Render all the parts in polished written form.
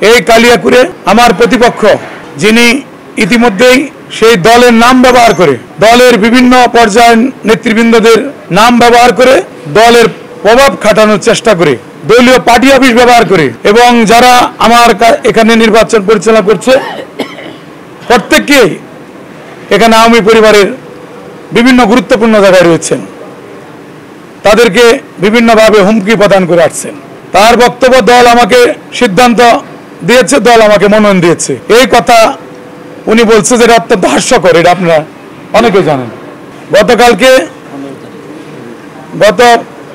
এই কালিয়াকুরে আমার প্রতিপক্ষ যিনি ইতিমধ্যেই সেই দলের নাম ব্যবহার করে, দলের বিভিন্ন পর্যায়ের নেতৃবৃন্দদের নাম ব্যবহার করে দলের প্রভাব খাটানোর চেষ্টা করে, দলীয় পার্টি অফিস ব্যবহার করে এবং যারা আমার এখানে নির্বাচন পরিচালনা করছে প্রত্যেককেই এখানে আওয়ামী পরিবারের বিভিন্ন গুরুত্বপূর্ণ জায়গায় রয়েছেন, তাদেরকে বিভিন্নভাবে হুমকি প্রদান করে আসছেন। তার বক্তব্য দল আমাকে সিদ্ধান্ত দিয়েছে, দল আমাকে মনোনয়ন দিয়েছে, এই কথা উনি বলছে, যেটা অত্যন্ত হাস্যকর, এটা আপনারা অনেকে জানেন। গতকাল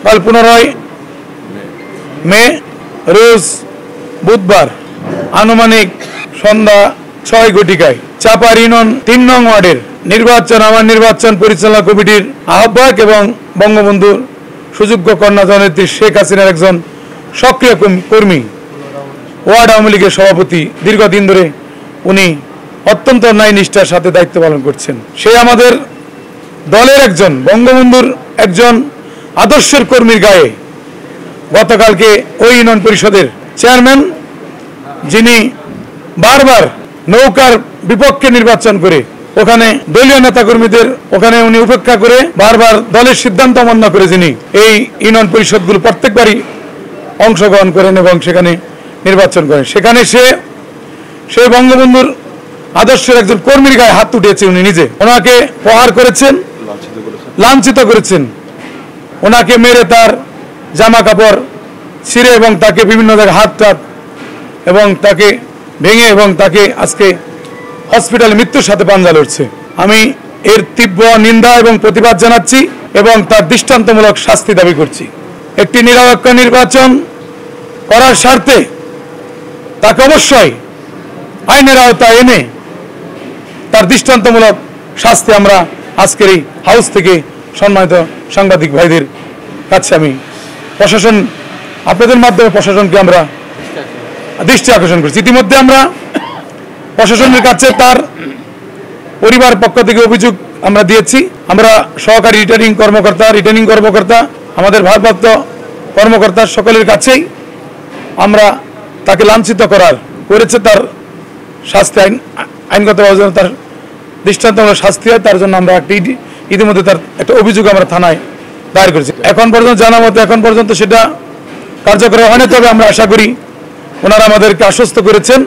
15 মে রোজ বুধবার আনুমানিক সন্ধ্যা 6 ঘটিকায় চাপার ইউনিয়ন 3 নং ওয়ার্ডের আমার নির্বাচন পরিচালনা কমিটির আহ্বায়ক এবং বঙ্গবন্ধুর সুযোগ্য কন্যা জননেত্রী শেখ হাসিনার একজন সক্রিয় কর্মী, ওয়ার্ড আওয়ামী লীগের সভাপতি, দীর্ঘদিন ধরে উনি অত্যন্ত ন্যায় নিষ্ঠার সাথে দায়িত্ব পালন করছেন। সে আমাদের দলের একজন, বঙ্গবন্ধুর একজন আদর্শের কর্মীর গায়ে গতকালকে ওই ইউনিয়ন পরিষদের চেয়ারম্যান, যিনি বারবার নৌকার বিপক্ষে নির্বাচন করে ওখানে দলীয় নেতাকর্মীদের ওখানে উনি উপেক্ষা করে বারবার দলের সিদ্ধান্ত অমান্য করে যিনি এই ইউনিয়ন পরিষদগুলো প্রত্যেকবারই অংশগ্রহণ করেন এবং সেখানে নির্বাচন করেন, সেখানে সে বঙ্গবন্ধুর আদর্শের একজন কর্মীর গায়ে হাত উঠিয়েছে। উনি নিজে ওনাকে প্রহার করেছেন, লাঞ্ছিত করেছেন, ওনাকে মেরে তার জামা কাপড় ছিঁড়ে এবং তাকে বিভিন্ন জায়গায় হাত এবং তাকে ভেঙে এবং তাকে আজকে হসপিটালে মৃত্যুর সাথে পাঞ্জা লড়ছে। আমি এর তীব্র নিন্দা এবং প্রতিবাদ জানাচ্ছি এবং তার দৃষ্টান্তমূলক শাস্তি দাবি করছি। একটি নিরপেক্ষ নির্বাচন করার স্বার্থে তাকে অবশ্যই আইনের আওতায় এনে তার দৃষ্টান্তমূলক শাস্তি আমরা আজকের এই হাউস থেকে সম্মানিত সাংবাদিক ভাইদের কাছে আমি প্রশাসন, আপনাদের মাধ্যমে প্রশাসনকে আমরা দৃষ্টি আকর্ষণ করছি। ইতিমধ্যে আমরা প্রশাসনের কাছে তার পরিবার পক্ষ থেকে অভিযোগ আমরা দিয়েছি। আমরা সহকারী রিটার্নিং কর্মকর্তা, আমাদের ভারপ্রাপ্ত কর্মকর্তা সকলের কাছেই আমরা তাকে লাঞ্ছিত করেছে, তার শাস্তি আইনগতভাবে তার দৃষ্টান্তমূলক শাস্তি হয়, তার জন্য আমরা ইতিমধ্যে তার একটা অভিযোগ আমরা থানায় দায়ের করেছি। এখন পর্যন্ত জানা মতো এখন পর্যন্ত সেটা কার্যকর হয়নি, তবে আমরা আশা করি ওনারা আমাদেরকে আশ্বস্ত করেছেন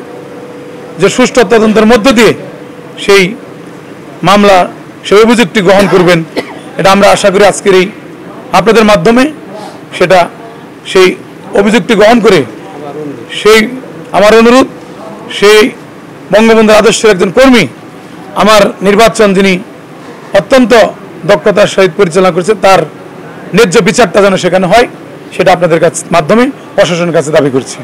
যে সুষ্ঠু তদন্তের মধ্য দিয়ে সেই মামলা, সেই অভিযোগটি গ্রহণ করবেন। এটা আমরা আশা করি আজকের এই আপনাদের মাধ্যমে সেটা সেই অভিযোগটি গ্রহণ করে সেই আমার অনুরোধ, সেই বঙ্গবন্ধুর আদর্শের একজন কর্মী, আমার নির্বাচন যিনি অত্যন্ত দক্ষতার সহিত পরিচালনা করেছে, তার ন্যায্য বিচারটা যেন সেখানে হয়, সেটা আপনাদের মাধ্যমে প্রশাসনের কাছে দাবি করছি।